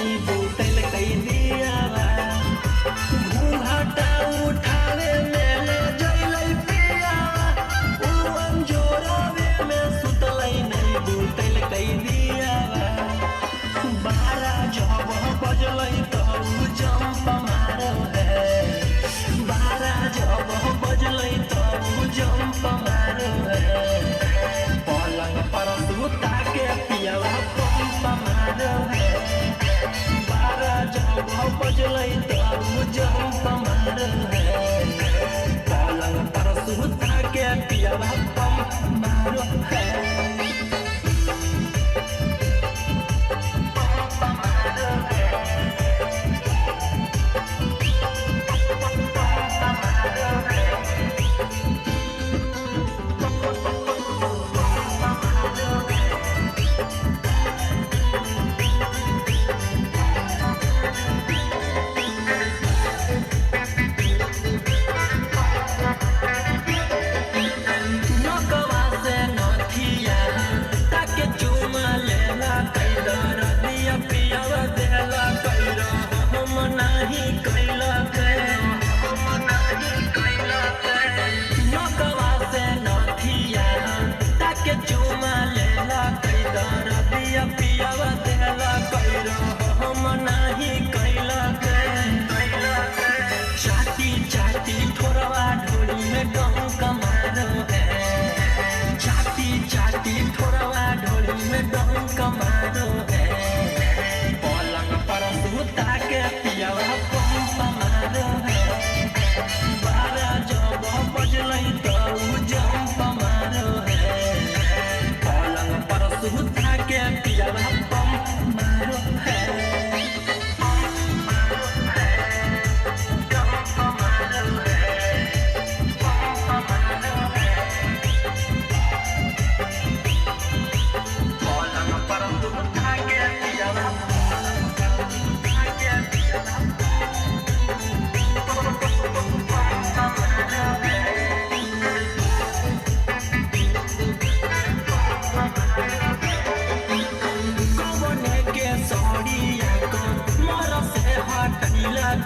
नहीं बोतल कई दिया घूंघटा उठावे में ले जइलै पिया उ अंजोरावे में सुतलै नहीं बोतल कई दिया 12 जब बजलै तो जंप मारो है 12 जब बजलै तो जंप मारो है पलंग पर सुता के पियावा पंप मारो है 12 जब बजलै तो जंप मारो है पलंग पर सुता के पियावा पंप मारो है कमारो है पलंग पर सुता के पियावा पंप मारो है 12 जब बजलै तो जंप मारो है पलंग पर सुता के पियावा पंप मारो है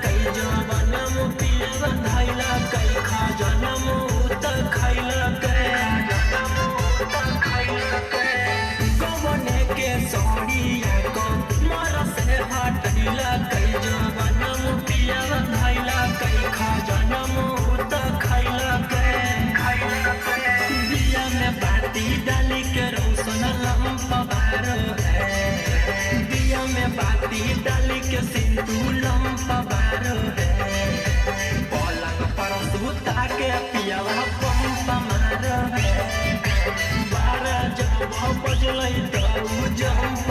कई जवानम पिया धैला कई खजनम उत खैला गवने के सड़िया को मर से हटैला कई जवानम पिया धैला कई खजनम उत खैला बिया में बाती डाली के रोशन लंप बारो है बिया में बाती डाली के सिंदूर लंप बारो है पलंग पर सुता के पियावा पंप मारो है 12 जब बजलै तो जंप